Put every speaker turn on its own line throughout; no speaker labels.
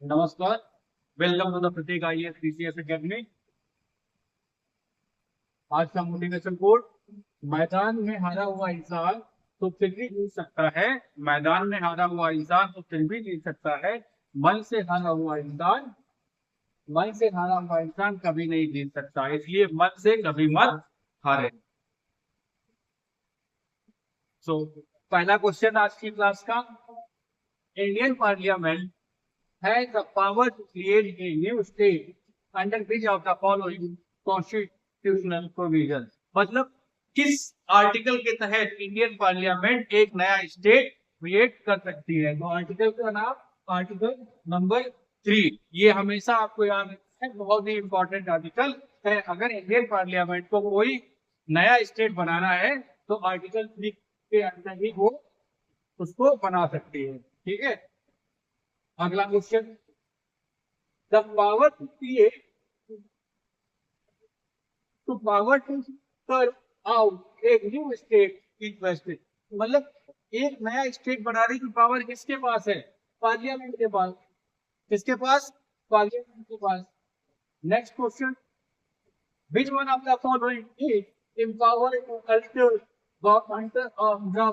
नमस्कार। Welcome to the Pratik IAS PCS academy. आज का मोटिवेशन कोट, मैदान में हारा हुआ इंसान तो फिर भी जीत सकता है। मैदान में हारा हुआ इंसान तो फिर भी जीत सकता है। मन से हारा हुआ इंसान मन से हारा हुआ इंसान कभी नहीं जीत सकता, इसलिए मन से कभी मत हारे। पहला क्वेश्चन आज की क्लास का, Indian parliament has the power to create a new state under which of the following constitutional provisions। मतलब किस आर्टिकल के तहत इंडियन पार्लियामेंट एक नया स्टेट क्रिएट कर सकती है। तो आर्टिकल का नाम आर्टिकल नंबर 3। ये हमेशा आपको याद रखना है, बहुत ही इंपॉर्टेंट आर्टिकल है। अगर इंडियन पार्लियामेंट को कोई नया स्टेट बनाना है तो आर्टिकल 3 के अंदर ही वो उसको बना सकती है। ठीक है, अगला question, the power to create to power to carve out एक न्यू स्टेट इज वेस्टेड। मतलब एक नया स्टेट बनाने की पावर किसके पास है? पार्लियामेंट के पास। किसके पास? पार्लियामेंट के पास। Next question, which one of the following is empowered to alter the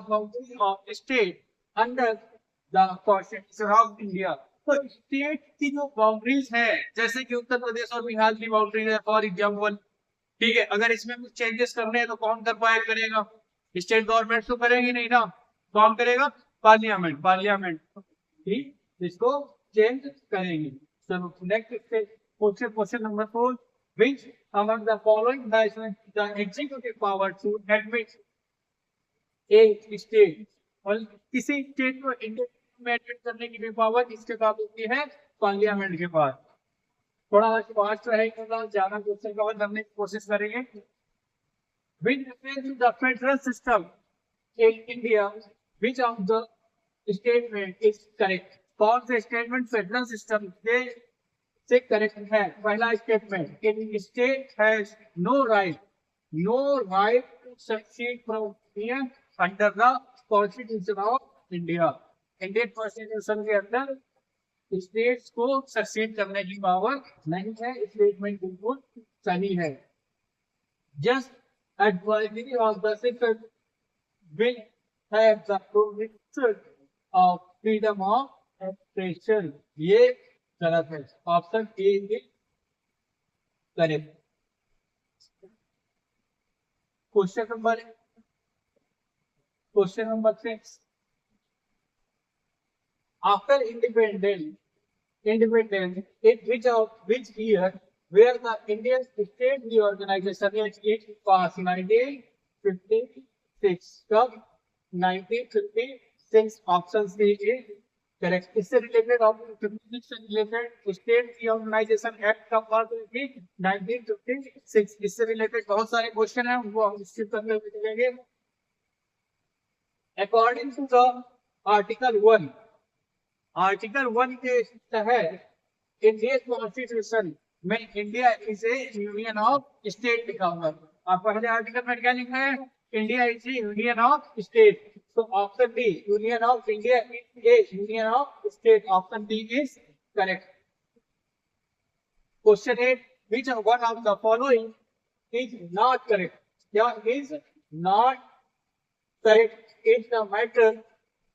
boundary of state under the Constitution of India। तो स्टेट की जो बाउंड्रीज है, जैसे कि उत्तर प्रदेश और बिहार की बाउंड्री है फॉर एग्जाम्पल, ठीक है, अगर इसमें कुछ चेंजेस करने हैं तो कौन करेगा? स्टेट गवर्नमेंट तो करेगी नहीं ना, कौन करेगा? पार्लियामेंट। पार्लियामेंट ठीक इसको चेंज करेगी। चलो next question, question number 4, which among the following has the executive power to admit a state। और किसी स्टेट को इंडिया में एडमिट करने की भी पावर किसके पास होती है? पार्लियामेंट के पास। थोड़ा फास्ट रहेगा, ज्यादा क्वेश्चन कवर करने की कोशिश करेंगे। With reference to the federal system in India, which of the statement is correct? कौन से स्टेटमेंट फेडरल सिस्टम से करेक्ट है? पहला statement, in state has no right to succeed from India under the constitution of India. Indian constitution के अंदर states को succeed करने की पावर नहीं है। स्टेटमेंट बिल्कुल सही है। Just advisory of the second will have the provision of freedom of expression। ये गलत है, option A is correct. Question number 6, after independence in which year where the Indian state reorganization it passed? 1956। कब? 1956। Option C is correct. इससे related से related state reorganisation act कब pass हुई थी? 1956। इससे रिलेटेड बहुत सारे क्वेश्चन हैं, वो हम स्किप करने में चलेंगे। According to the article 1, article 1 के तहत इंडियन कॉन्स्टिट्यूशन में India is a union of state लिखा हुआ है। आप पहले आर्टिकल में क्या लिखा है? India is a union of state. तो option D, union of India is a union of state, option D is correct. Question 8, which one of the following is not correct? क्या is not correct in the matter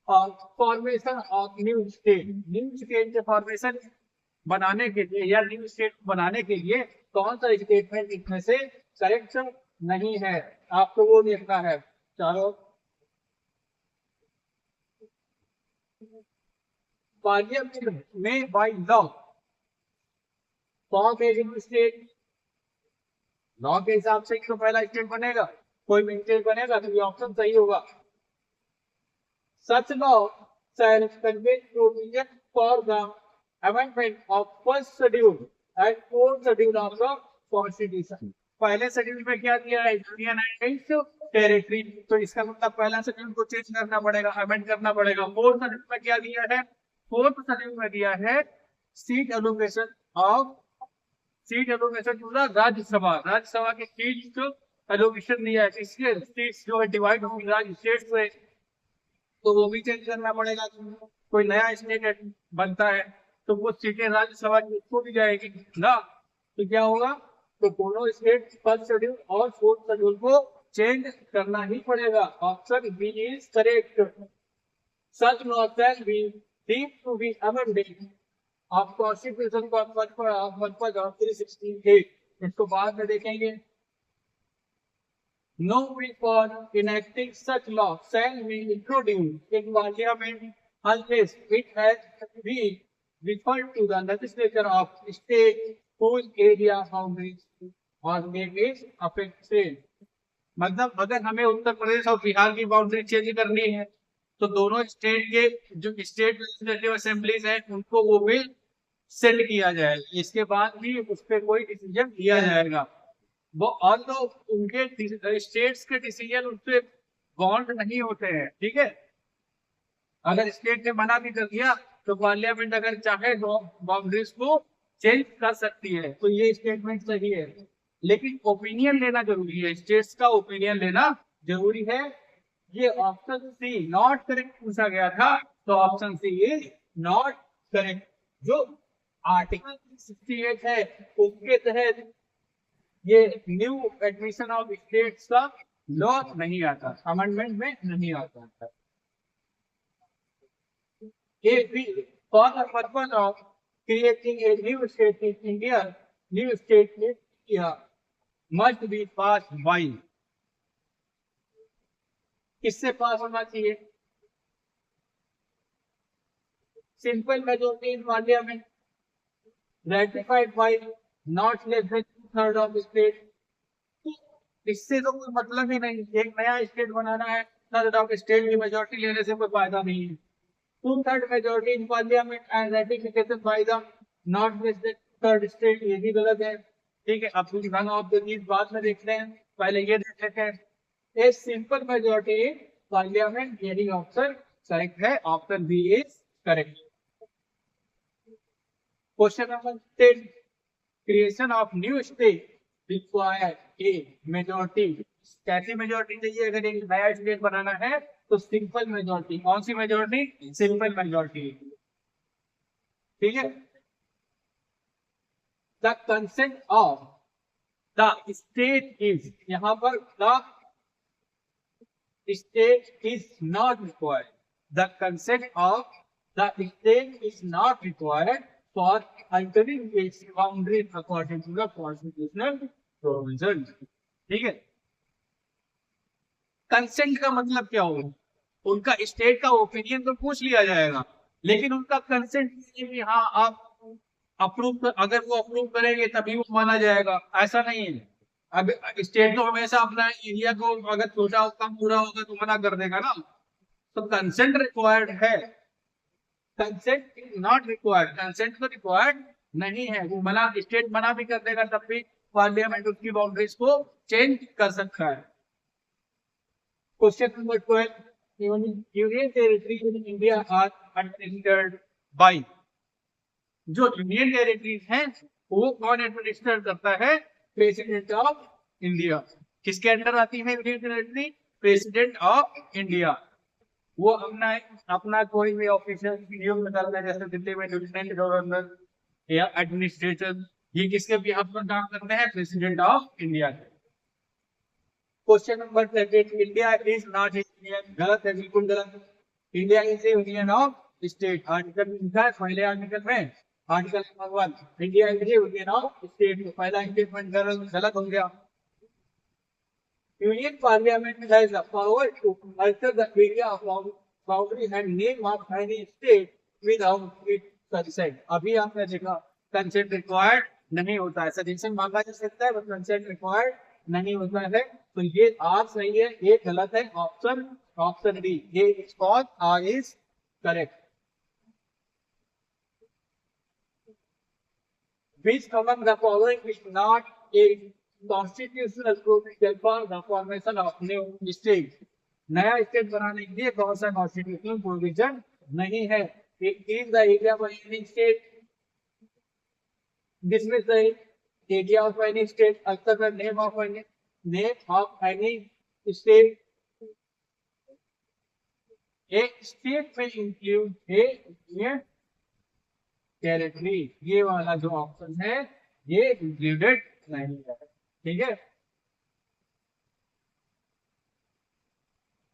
of formation of new state? New state के formation बनाने के लिए या new state बनाने के लिए कौन सा स्टेटमेंट इसमें से करेक्ट नहीं है? आपको वो देखना है। चलो, पार्लियामेंट में by law form a new state. Law के हिसाब से तो पहला स्टेट बनेगा, कोई भी स्टेट बनेगा तो ये ऑप्शन सही होगा। Such law shall contain provision for the amendment of first schedule and fourth schedule of the constitution। पहले शेड्यूल में क्या दिया है? Union and territory. तो इसका मतलब पहला शेड्यूल को चेंज करना पड़ेगा, अमेंड करना पड़ेगा। फोर्थ शेड्यूल में क्या दिया है? फोर्थ शेड्यूल में दिया है seat allocation to the Rajya Sabha. Rajya Sabha के सीट को एलोकेशन दिया है। इसके सीट्स जो है डिवाइड होंगी राज्य स्टेट में, तो वो भी चेंज करना पड़ेगा। कोई नया स्टेट बनता है तो वो सीटें राज्यसभा की उसको भी जाएगी ना। तो क्या होगा, तो दोनों स्टेट फर्स्ट शेड्यूल और फोर्थ शेड्यूल को चेंज करना ही पड़ेगा। Option B is correct. Such laws shall be deemed to be amended of Constitution का purpose of 368। इसको बाद में देखेंगे। No bill for enacting such law shall be introduced in Parliament unless it has been referred to the legislature of state whose area boundaries or name is affected। मतलब अगर हमें उत्तर प्रदेश और बिहार की बाउंड्री चेंज करनी है तो दोनों स्टेट के जो स्टेट लेजिस्लेटिव असेंबलीज हैं उनको वो बिल सेंड किया जाएगा। इसके बाद भी उस पर कोई डिसीजन लिया जाएगा। वो और तो उनके स्टेट्स के डिसीजन उससे बॉन्ड नहीं होते हैं, ठीक है। अगर स्टेट ने मना भी कर दिया तो पार्लियामेंट अगर चाहे तो बाउंड्रीज को चेंज कर सकती है। तो ये स्टेटमेंट सही है, लेकिन ओपिनियन लेना जरूरी है, स्टेट्स का ओपिनियन लेना जरूरी है। ये ऑप्शन सी नॉट करेक्ट पूछा गया था, तो option C is not correct. जो आर्टिकल 68 है उसके तहत ये न्यू एडमिशन ऑफ स्टेट्स का लॉ नहीं आता, अमेंडमेंट में नहीं आता। A bill for the purpose of creating a new state in India, new state in India must be passed by। किससे पास होना चाहिए? Simple majority in parliament, ratified by not less than 2/3 of state। इससे तो कोई मतलब ही नहीं। एक नया स्टेट बनाना है, 2/3 ऑफ स्टेट की मेजॉरिटी लेने से कोई फायदा नहीं है। 2/3 majority in parliament and ratification by the not less than third state, ये भी गलत है, ठीक है। अब नन ऑफ द दीज बाद में देखते हैं, पहले ये देख लेते हैं। A simple majority in parliament, यही ऑप्शन करेक्ट है, option B is correct. Question number 10, creation of new state require a majority. कैसी मेजॉरिटी चाहिए अगर एक नया स्टेट बनाना है? तो सिंपल मेजॉरिटी। कौन सी मेजॉरिटी? सिंपल मेजॉरिटी, ठीक है। The consent of the state is, यहां पर the state is not required. The consent of the state is not required for altering its boundary according to the constitutional provision, ठीक है। Consent का मतलब क्या होगा? उनका स्टेट का ओपिनियन तो पूछ लिया जाएगा, लेकिन उनका कंसेंट कि हाँ आप अप्रूव, अगर वो अप्रूव करेंगे तभी वो माना जाएगा, ऐसा नहीं है। अब स्टेट तो हमेशा अपना एरिया को अगर छोटा कम पूरा होगा तो मना कर देगा ना। तो कंसेंट रिक्वायर्ड है, consent is not required. Consent तो रिक्वायर्ड नहीं है, वो मना, स्टेट मना भी कर देगा तब भी पार्लियामेंट उसकी बाउंड्रीज को चेंज कर सकता है। Question number 12, union territories in India are administered by. जो यूनियन टेरिटरीज हैं वो कौन एडमिनिस्टर करता है? President of India. किसके अंडर आती है union territory? President of India. वो अपना कोई भी ऑफिसर नियुक्त करता है, जैसे दिल्ली में लेफ्टिनेंट गवर्नर या एडमिनिस्ट्रेटर, ये किसके बिहाफ पर काम करते हैं? President of India. Question number 13, India is not union. गलत है, बिल्कुल गलत। India is a union of state. Article में लिखा है पहले आर्टिकल में, article number 1, India is a union of state. पहला स्टेटमेंट गलत हो गया। Union parliament has the power to alter the area of boundary and name of any state without it consent. अभी आपने देखा कंसेंट रिक्वायर्ड नहीं होता है, सजेशन मांगा जा सकता है बट कंसेंट रिक्वायर्ड नहीं होता है। तो ये आर सही है, ये गलत है, ऑप्शन डी, ये is called are is correct. Which among the following is not a constitutional provision for the formation of new state? नया स्टेट बनाने के लिए कौन सा कॉन्स्टिट्यूशनल प्रोविजन नहीं है? Is the area of any state, dismiss the area of any state, alter the name of any state. A state may include a union territory, ये वाला जो ऑप्शन है ये इंक्लूडेड नहीं है, ठीक है।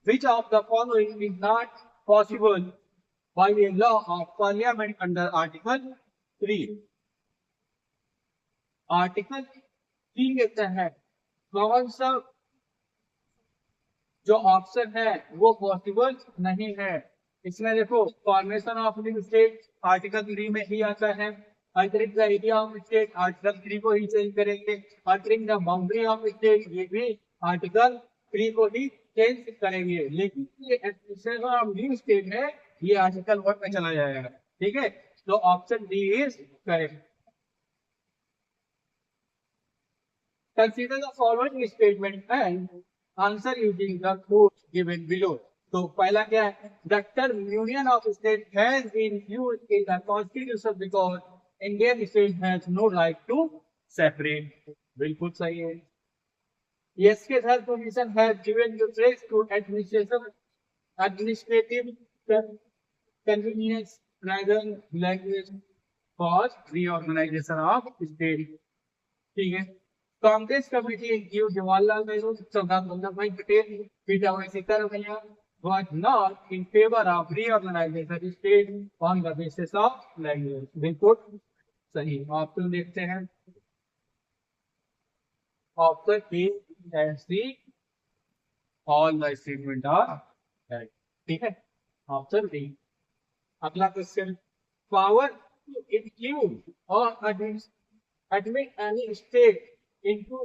Which of the following is not possible by a law of parliament under Article 3? Article 3 के तहत कौन सा जो ऑप्शन है वो पॉसिबल नहीं है? इसमें देखो, formation of new state article 3 में ही आता है। Altering the area of state article 3 को ही चेंज करेंगे। Altering the boundary of state ये भी आर्टिकल 3 को ही चेंज करेंगे। लेकिन ये एडमिनिस्ट्रेशन ऑफ न्यू स्टेट है, ये आर्टिकल 1 में चला जाएगा, ठीक है। तो option D is correct. Consider the following statement and answer using the codes given below. तो पहला क्या है? The term union of state has been used in the constitution because Indian state has no right to separate. बिल्कुल सही है। Yes के साथ permission है given the place to administrative convenience rather language for reorganization of state, ठीक है। Congress committee include Jawaharlal Nehru, Sardar Vallabh भाई Patel, पीठाभाई Sitaramayya was not in favor of reorganization state on the basis of language। बिल्कुल सही। ऑप्शन देखते हैं। Option B and C all the statement are right, ठीक है। Option B. अगला क्वेश्चन, पावर टू इंक्लूड और admit any state into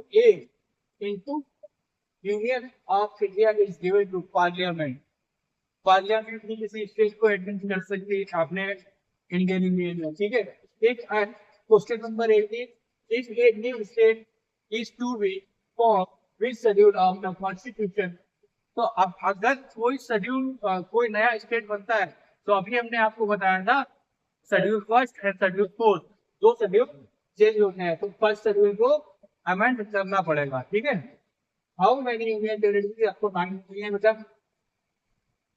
Union of India is given to Parliament। Parliament भी किसी स्टेट को एडमिट कर सकती है आपने इंडियन यूनियन में, ठीक है। एक question number 18, if a new state is to be formed with schedule of the constitution। तो अब अगर कोई शेड्यूल कोई नया स्टेट बनता है, तो अभी हमने आपको बताया था schedule first and schedule fourth, दो शेड्यूल चेंज होते हैं, तो फर्स्ट शेड्यूल को अमेंड करना पड़ेगा, ठीक है। How many union territory? आपको 9 यूनियन मतलब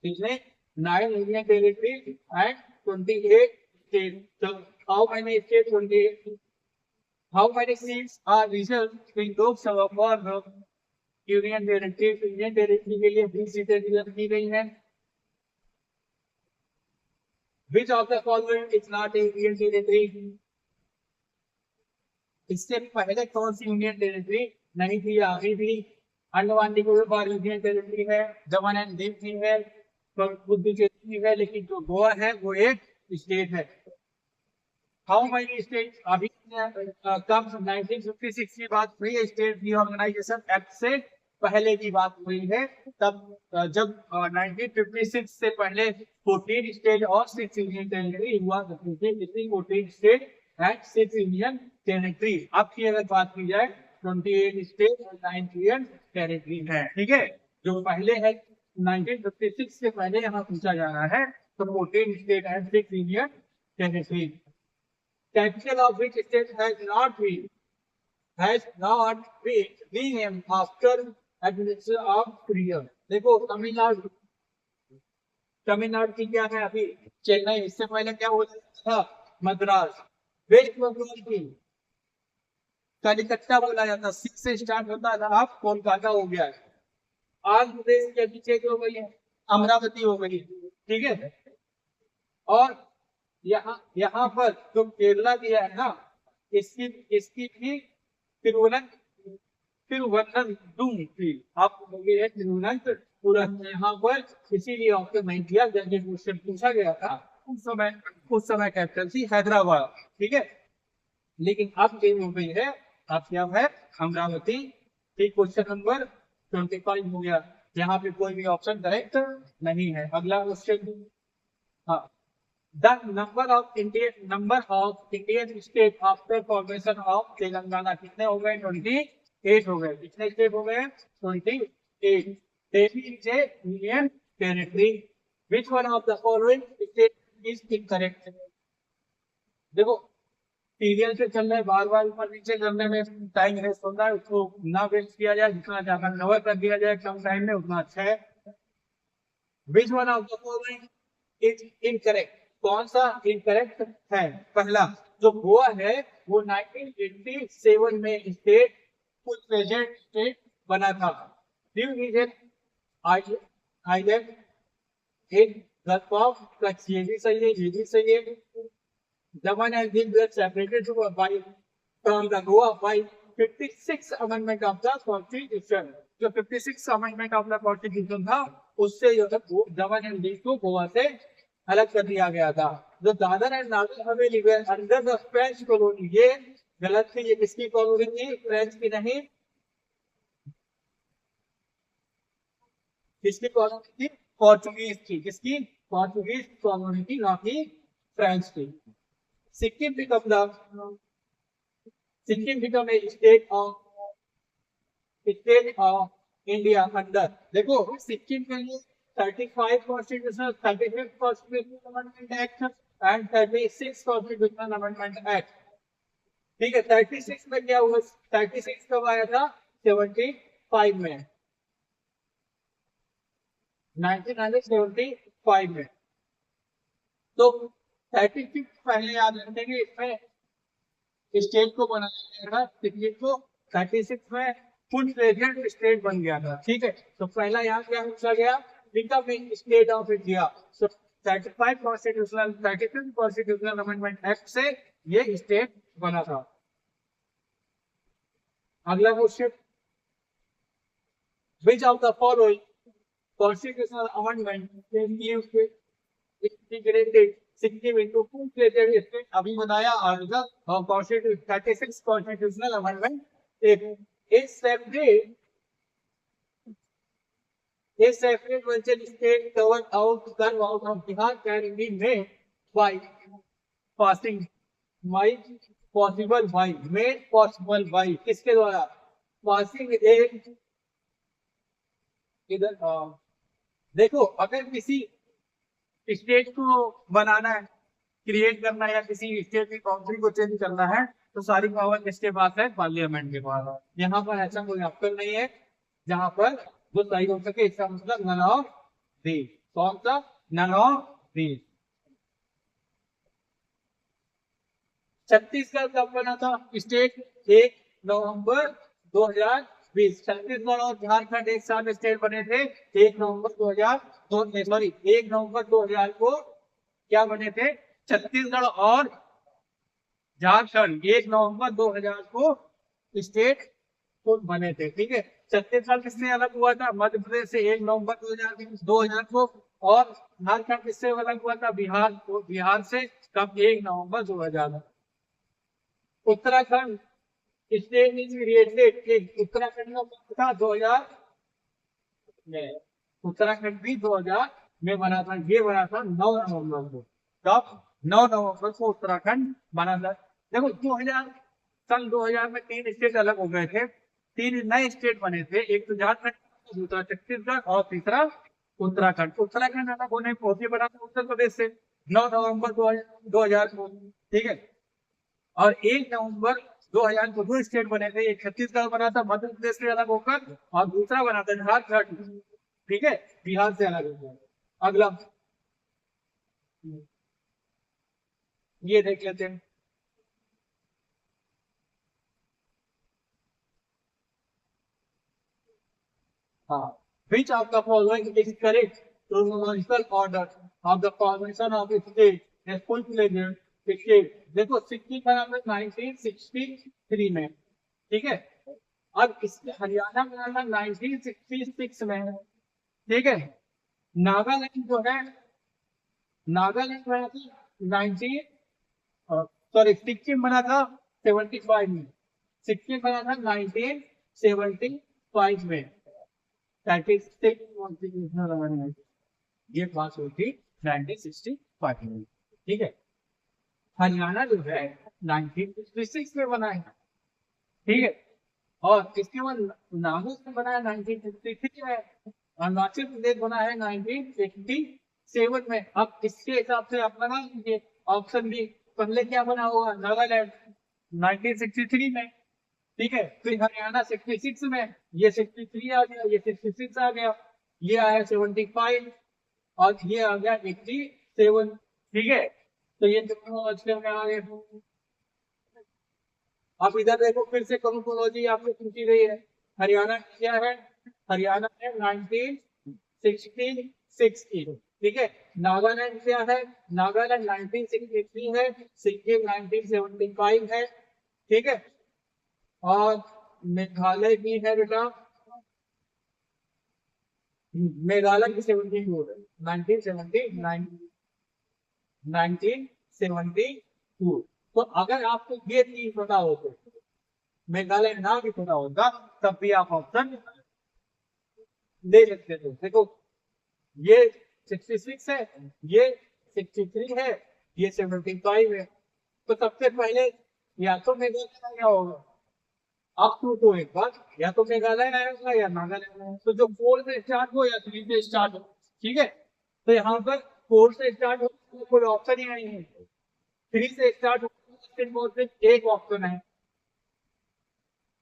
इसमें 9 यूनियन टेरिटरी एंड 28 स्टेट। तो how many state? 28। How many seats are reserved in Lok Sabha for the Union Territory? Union Territory के लिए 20 सीटें रिजर्व की गई हैं। Which of the following is not a Union Territory? इससे पहले कौन सी यूनियन टेरिटरी नहीं थी? अभी भी अंडमान निकोबार यूनियन टेरिटरी है, दमन एंड दीव भी है, पुडुचेरी है, लेकिन जो गोवा है वो एक स्टेट है। How many state? अभी कब 1956 की बात हुई है, स्टेट रीऑर्गेनाइजेशन एक्ट से पहले की बात हुई है। तब जब 1956 से पहले 14 स्टेट और 6 यूनियन टेरिटरी हुआ, 14 स्टेट एंड 6 यूनियन टेरिटरी। अब की अगर बात की जाए 28 स्टेट और 9 यूनियन टेरिटरी है, ठीक है। जो पहले है 1956 से पहले यहाँ पूछा जा रहा है, तो 14 state and 6 union territory. Capital of which state has not been renamed after administration of Korea? देखो, तमिलनाडु की क्या है अभी? चेन्नई। इससे पहले क्या होता था? मद्रास। वेस्ट बंगाल की कलिकत्ता बोला जाता, 6 से स्टार्ट होता था, अब कोलकाता हो गया है। आंध्र प्रदेश की अभी चेंज हो गई है, अमरावती हो गई, ठीक है। और यहाँ पर जो केरला दिया है ना, इसकी भी तिरुवनंतपुरम थी। आप बोलिए तिरुवनंतपुरम, यहाँ पर इसीलिए ऑप्शन नहीं किया। जब ये क्वेश्चन पूछा गया था उस समय कैपिटल थी हैदराबाद, ठीक है। लेकिन अब चेंज हो गई है, अब क्या है? अमरावती। ठीक, क्वेश्चन नंबर 25 हो गया, यहाँ पे कोई भी ऑप्शन करेक्ट नहीं है। अगला क्वेश्चन, हाँ, The number of Indian state after formation of Telangana कितने हो गए? 28 हो गए। कितने स्टेट हो गए? 28। Delhi is a union territory. Which one of the following state is incorrect? देखो, सीरियल से चल रहे, बार बार ऊपर नीचे करने में टाइम वेस्ट होता है, उसको ना वेस्ट किया जाए, जितना ज्यादा कवर कर दिया जाए कम टाइम में उतना अच्छा है। Which one of the following is incorrect? कौन सा इनकरेक्ट है? पहला जो गोवा है वो 1987 में स्टेट फुल प्रेजेंट स्टेट बना था। New region island in gulf of Kutch, ये भी सही है, ये भी सही है। Daman and Diu were separated from the Goa by 56th Amendment of the Constitution। जो 56th Amendment of the Constitution था उससे जो है दमन एंड दीव को गोवा से अलग कर दिया गया था। जो Dadar and Nagar Haveli way under the French colony, ये गलत थी, ये किसकी कॉलोनी थी? फ्रेंच की नहीं, किसकी कॉलोनी थी? पोर्चुगीज की। किसकी? पोर्चुगीज कॉलोनी की, ना कि फ्रेंच की। Sikkim become a state of India under, देखो सिक्किम के लिए 35 constitutional, 35 constitutional amendment act and 36 constitutional amendment act. ठीक है, 36 में क्या हुआ? 36 कब आया था? 75 में, 1975 में। तो 36 पहले याद रखेंगे, इसमें स्टेट को बनाया गया था, सिक्किम को 36 में फुल प्रेजेंट स्टेट बन गया था। ठीक है, तो पहला यहाँ क्या पूछा गया? Become a state of India. So 35 constitutional, 36 constitutional amendment act से ये स्टेट बना था। अगला क्वेश्चन, which of the following constitutional amendment integrated Sikkim into full fledged state? अभी बताया आर्टिकल और कॉन्स्टिट्यूशन 36 कॉन्स्टिट्यूशनल अमेंडमेंट एक separate virtual state covered out of Bihar can be made by passing made possible by किसके द्वारा? पासिंग एक इधर देखो, अगर किसी स्टेट को बनाना है, क्रिएट करना है, या किसी स्टेट की बाउंड्री को चेंज करना है, तो सारी पावर किसके पास है? पार्लियामेंट के पास। यहाँ पर ऐसा कोई ऑप्शन नहीं है जहां पर वो सही हो सके। इसका मतलब नन ऑफ दीज। कौन सा? None of these. छत्तीसगढ़ कब बना था स्टेट? 1 नवंबर 2020। छत्तीसगढ़ और झारखंड एक साथ स्टेट बने थे 1 नवंबर 2000 को क्या बने थे? छत्तीसगढ़ और झारखंड 1 नवंबर 2000 को स्टेट को बने थे। ठीक है, छत्तीसगढ़ किससे अलग हुआ था? मध्य प्रदेश से 1 नवंबर 2000 को। और झारखंड किससे अलग हुआ था? बिहार से कब? 1 नवंबर 2000। Uttarakhand state is created, Uttarakhand का था 2000 में, उत्तराखंड भी 2000 में बना था। ये बना था 9 नवंबर को। कब? 9 नवंबर को उत्तराखंड बना था। देखो 2000 में 3 स्टेट अलग हो गए थे, 3 नए स्टेट बने थे, एक तो झारखंड, दूसरा छत्तीसगढ़ और तीसरा उत्तराखंड। उत्तराखंड अलग होने पहुंचे बना था उत्तर प्रदेश से 9 नवंबर 2000 को। ठीक है, और 1 नवंबर 2000 को 2 स्टेट बने थे, एक छत्तीसगढ़ बना था मध्य प्रदेश से अलग होकर, और दूसरा बना था झारखंड। ठीक है, बिहार से अलग हो गया। अगला ये देख लेते हैं। हाँ, which of the following is correct? Chronological order of the formation of a state is full-fledged state। देखो सिक्किम बना था 1963 में। ठीक है, अब इसके हरियाणा बना था 1966 में। ठीक है, नागालैंड जो है, नागालैंड बना था 19 सिक्किम बना था 75 में। सिक्किम बना था 1975 में। ये बात हुई थी 1965 में। ठीक है, हरियाणा जो है 1966 में बना है। ठीक है, और इसके बाद नागालैंड बना है 1953 में, अरुणाचल प्रदेश बना है 1987 में। अब इसके हिसाब से आप लगा लीजिए ऑप्शन बी, पहले क्या बना होगा? नागालैंड 1963 में। ठीक है, फिर हरियाणा 66 में, ये 63 आ गया, ये 66 आ गया, ये आया 75 और ये आ गया 87। ठीक है, तो ये टेक्नोलॉजी में आ गए। आप इधर देखो, फिर से क्रोनोलॉजी आपको पूछी गई है। हरियाणा क्या है? हरियाणा है 1966 की, ठीक है। नागालैंड क्या है? नागालैंड 1963 है। सिक्किम 1975 है, ठीक है। और मेघालय की है बेटा, मेघालय की 72 है, 1979, 1972। तो अगर आपको ये चीज पता हो तो, मेघालय ना भी पता होगा तब भी आप ऑप्शन ले सकते थे। देखो, ये 66 है, ये 63 है, ये 75 है। तो सबसे पहले या तो मेघालय आया होगा। अब तो एक बार, या तो मेघालय आएगा या नागालैंड आएगा। तो जो 4 से स्टार्ट हो या 3 से स्टार्ट हो, ठीक है। तो यहाँ पर 4 से स्टार्ट हो तो कोई ऑप्शन ही नहीं है। 3 से स्टार्ट हो सिर्फ और सिर्फ एक ऑप्शन है,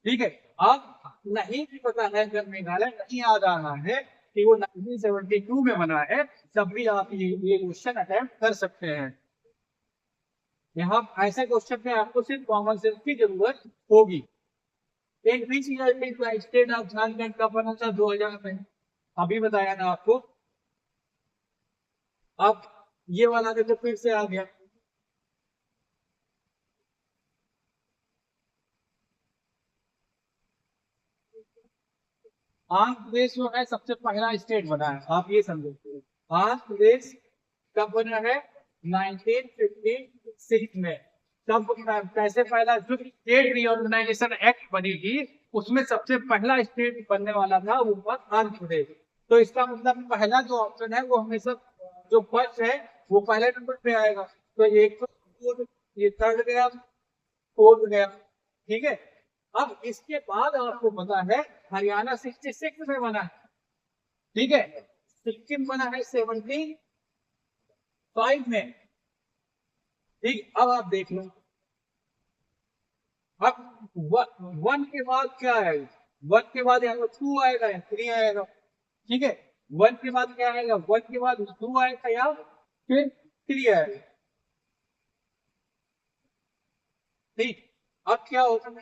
ठीक है। अब नहीं भी पता है, अगर मेघालय नहीं याद आ रहा है कि वो 1972 में बना है, तब भी आप ये क्वेश्चन अटेम्प्ट कर सकते हैं। यहाँ ऐसे क्वेश्चन में आपको सिर्फ कॉमन सेंस की जरूरत होगी। एक भी स्टेट ऑफ झारखंड का बना था 2000 में, अभी बताया ना आपको। अब ये वाला देखो, फिर से आ गया। आंध्र प्रदेश जो है सबसे पहला स्टेट बना है, आप ये समझो। आंध्र प्रदेश कब बना है? 1956 में। तब कैसे पहला जो स्टेट रिऑर्गेनाइजेशन एक्ट बनी थी, उसमें सबसे पहला स्टेट बनने वाला था वो था आंध्र प्रदेश। तो इसका मतलब पहला जो ऑप्शन है वो हमेशा, जो फर्स्ट है वो पहले नंबर पे आएगा। तो एक तो ये थर्ड गया, फोर्थ गया, ठीक है। अब इसके बाद आपको पता है हरियाणा 66 में बना है, ठीक है। सिक्किम बना है 75 में, ठीक। अब आप देख लो, अब वन के बाद क्या आएगा? वन के बाद यहाँ 2 आएगा या 3 आएगा, ठीक है। वन के बाद क्या आएगा? वन के बाद 2 आएगा या फिर 3 आएगा, ठीक। अब क्या होगा,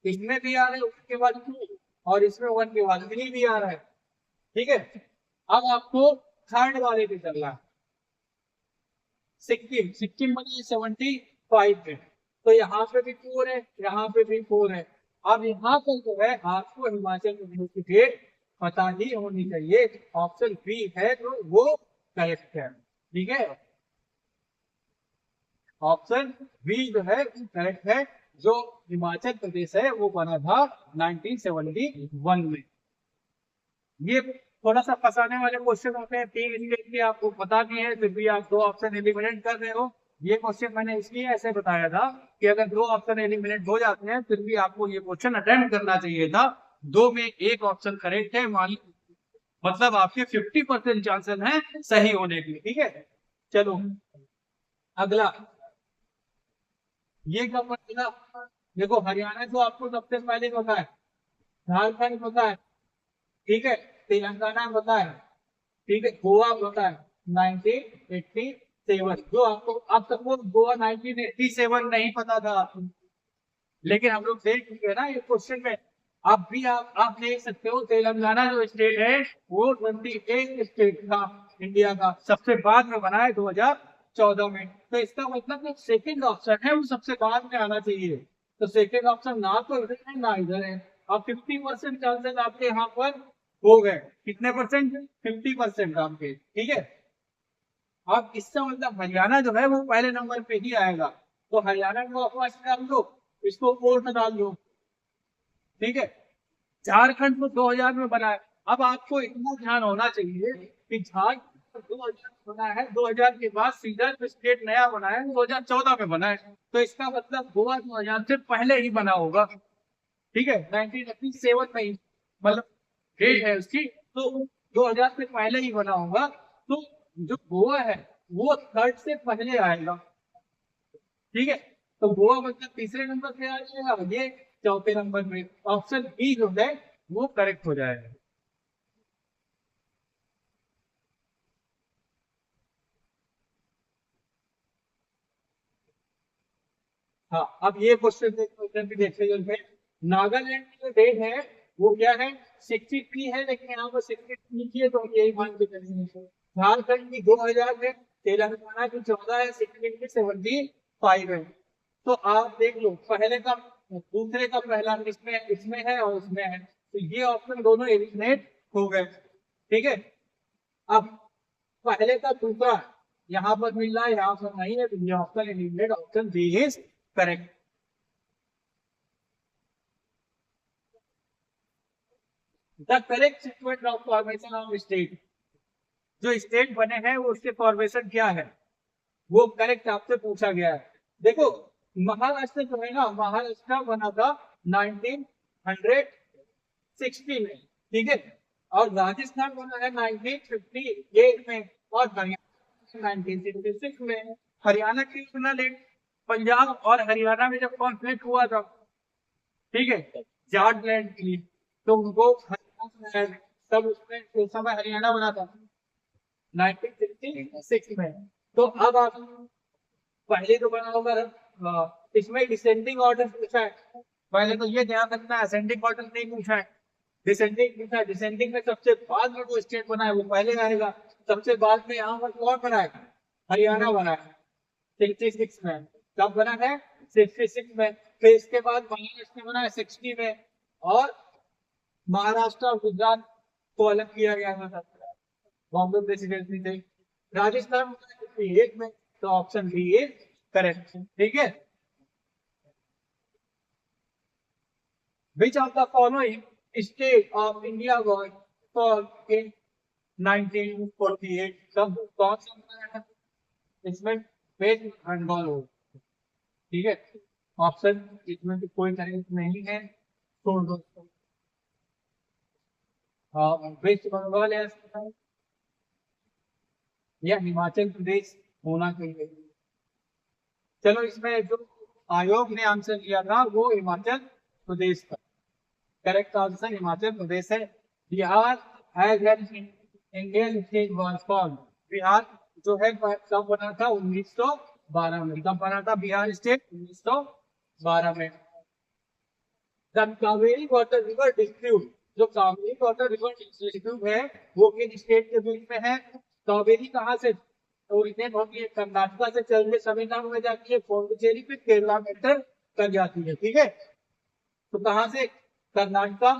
इसमें भी आ रहा है उसके बाद 2, और इसमें वन के बाद 3 भी आ रहा है, ठीक है। अब आपको थर्ड वाले पे चलना है। सिक्किम, सिक्किम बनी 75 में। तो यहाँ पे भी 4 है, यहाँ पे भी 4 है। अब यहाँ पर जो है आपको हिमाचल प्रदेश की डेट पता ही होनी चाहिए। ऑप्शन बी है तो वो करेक्ट है, ठीक है। ऑप्शन बी जो है करेक्ट है। जो हिमाचल प्रदेश है वो बना था 1971 में। ये थोड़ा सा फंसाने वाले क्वेश्चन होते हैं, 3 स्टेट के आपको पता नहीं है फिर भी आप 2 ऑप्शन एलिमिनेट कर रहे हो। ये क्वेश्चन मैंने इसलिए ऐसे बताया था कि अगर 2 ऑप्शन एलिमिनेट हो जाते हैं फिर भी आपको ये क्वेश्चन अटेम्प्ट करना चाहिए था। 2 में एक ऑप्शन करेक्ट है, मान मतलब आपके 50% चांसेस हैं सही होने के, ठीक है। चलो अगला, ये कब बनेगा? देखो, हरियाणा तो आपको सबसे पहले पता है, झारखंड पता है, ठीक है। तेलंगाना पता है, ठीक है। गोवा पता है 1987। जो आपको, अब सपोज गोवा 1987 नहीं पता था आपको, लेकिन हम लोग देख चुके हैं ना ये क्वेश्चन में। अब भी आप देख सकते हो, तेलंगाना जो स्टेट है वो 28 स्टेट था इंडिया का, सबसे बाद में बना है 2014 में। तो इसका मतलब जो सेकंड ऑप्शन है वो सबसे बाद में आना चाहिए। तो सेकंड ऑप्शन ना तो इधर है ना इधर है। अब 50% चांसेस आपके यहाँ पर हो गए। कितने परसेंट? 50% आपके, ठीक है। अब इसका मतलब हरियाणा जो है वो पहले नंबर पे ही आएगा। तो हरियाणा को अपना डाल दो, इसको फोर्थ में डाल दो, ठीक है। झारखंड तो 2000 में बना है। अब आपको इतना ध्यान होना चाहिए कि झारखंड 2000 बना है, 2000 के बाद सीधा जो स्टेट नया बना है 2014 में बना है। तो इसका मतलब गोवा 2000 से पहले ही बना होगा, ठीक है। 1987 में ही मतलब डेट है उसकी, तो 2000 से पहले ही बना होगा। तो जो गोवा है वो थर्ड से पहले आएगा, ठीक है। तो गोवा मतलब तीसरे नंबर पे आ जाएगा, ये चौथे नंबर पे। ऑप्शन बी जो है वो करेक्ट हो जाएगा। हाँ, अब ये क्वेश्चन भी देखते हैं। नागालैंड की जो डेट है वो क्या है, 63 है, लेकिन यहाँ पर 63 की है तो हम यही मान के चलेंगे। झारखंड की 2000 है, तेलंगाना की 14 है, सिक्किम की 75 है। तो आप देख लो, पहले का दूसरे का पहला इसमें इसमें है और इसमें है, तो ये ऑप्शन दोनों एलिमिनेट हो गए। ठीक है, अब पहले का दूसरा यहाँ पर मिल रहा है, यहाँ पर नहीं है, तो ये option eliminate, option B is correct. The correct sequence of formation of state, जो स्टेट बने हैं वो उसके फॉर्मेशन क्या है, वो करेक्ट आपसे पूछा गया है। देखो, महाराष्ट्र जो है ना, महाराष्ट्र बना था 1960 में, ठीक है, और राजस्थान बना है 1958 में, और हरियाणा 1966 में। हरियाणा की बना लेट, पंजाब और हरियाणा में जब कॉन्फ्लिक्ट हुआ था, ठीक है, जाट लैंड के लिए, तो उनको हरियाणा बनाया, तब उसमें उस समय हरियाणा बना था 1966 में। तो अब आप पहले तो बना होगा इसमें डिसेंडिंग ऑर्डर पूछा है, पहले तो ये ध्यान रखना, असेंडिंग ऑर्डर नहीं पूछा है, डिसेंडिंग पूछा है। डिसेंडिंग में सबसे बाद में जो स्टेट बना है वो पहले आएगा, सबसे बाद में यहाँ पर कौन बना है, हरियाणा बना है 66 में। कब बना है, 66 में। फिर इसके बाद महाराष्ट्र बना है 60 में, और महाराष्ट्र और गुजरात को अलग किया गया था बॉम्बे प्रेसिडेंसी से। राजस्थान 58 में, तो ऑप्शन बी इज करेक्ट। ठीक है, विच of the following state of India was formed in 1948, कब कौन सा बनाया था, इसमें वेस्ट बंगाल हो। ठीक है, ऑप्शन इसमें भी कोई करेक्ट नहीं है, छोड़ दो। वेस्ट बंगाल या हिमाचल प्रदेश होना चाहिए। चलो, इसमें जो आयोग ने आंसर दिया था वो हिमाचल प्रदेश था, करेक्ट आंसर हिमाचल प्रदेश है। Bihar as an Indian state was formed, Bihar जो है कब बना था, 1912 में। कब बना था बिहार स्टेट, 1912 में। The Kaveri water river dispute, जो कावेरी वाटर रिवर डिस्प्यूट है वो किन स्टेट के बीच में है। कावेरी कहाँ से ओरिजिनेट होती है, कर्नाटका से चल के तमिलनाडु में जाती है, पौंडीचेरी पे केरला में एंटर कर जाती है। ठीक है, तो कहाँ से, कर्नाटका।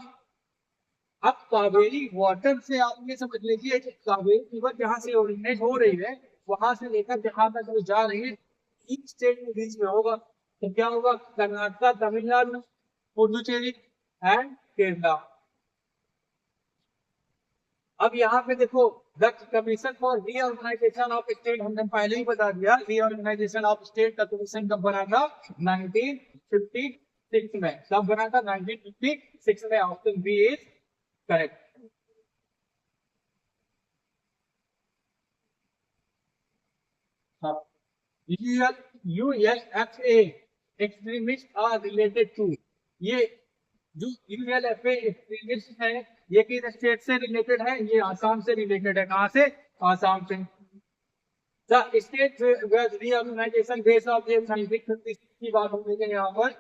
अब कावेरी वाटर से आप ये समझ लीजिए कि कावेरी रिवर जहाँ से ओरिजिनेट हो रही है, वहां से लेकर जहां तक वो जा रही है, तीन स्टेट के बीच में होगा। तो क्या होगा, कर्नाटका, तमिलनाडु, पुडुचेरी एंड केरला। अब यहाँ पे देखो, the commission for reorganisation of state, हमने पहले ही बता दिया, रीऑर्गेनाइजेशन ऑफ स्टेट का कमीशन कब बना था, 1956 में। कब बना था, 1956 में। Option B is correct. ULFA extremist are related to, ये जो यूएलएफए एक्सट्रीमिस्ट है ये किस स्टेट से रिलेटेड है, ये आसाम से रिलेटेड है। कहां से, आसाम से। The state reorganisation base of the 1956 की बात हो रही है यहाँ पर।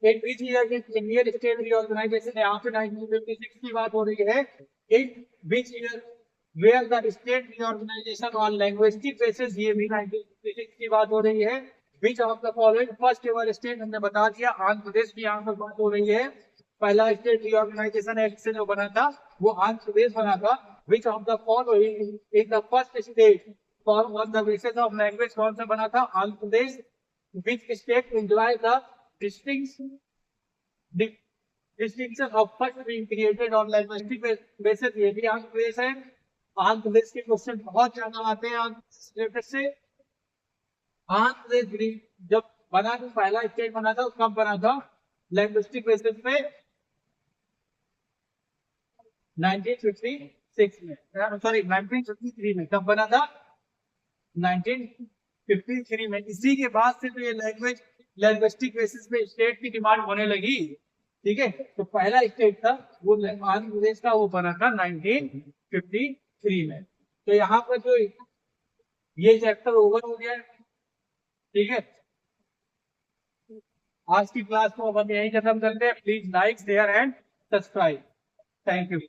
एक which year Indian state reorganisation, यहाँ पे 1956 की बात हो रही है। एक which year where the state reorganisation on linguistic basis, ये भी 1956 की बात हो रही है। Which of the following first ever state, हमने बता दिया आंध्र प्रदेश की यहाँ पर बात हो रही है। पहला स्टेट रीऑर्गेनाइजेशन एक्ट से जो बना था वो आंध्र प्रदेश बना था। Which of the following is the first state form on the basis of language, कौन सा बना था, Andhra Pradesh. Which state enjoy the distinction of first being created on linguistic basis, ये भी आंध्र प्रदेश है। आंध्र प्रदेश के क्वेश्चन बहुत ज्यादा आते हैं आंध्र से। आंध्र प्रदेश जब बना था, पहला स्टेट बना था, कब बना था, लैंग्विस्टिक बेसिस पे 1956 में, सॉरी 1953 में। कब बना था, 1953 में। इसी के बाद से तो ये लैंग्विस्टिक बेसिस पे स्टेट की डिमांड होने लगी। ठीक है, तो पहला स्टेट था वो आंध्र प्रदेश का, वो बना था 1953 में। तो यहाँ पर जो ये चैप्टर ओवर हो गया, ठीक है। आज की क्लास को अब हम यहीं खत्म करते हैं। Please like share and subscribe. Thank you.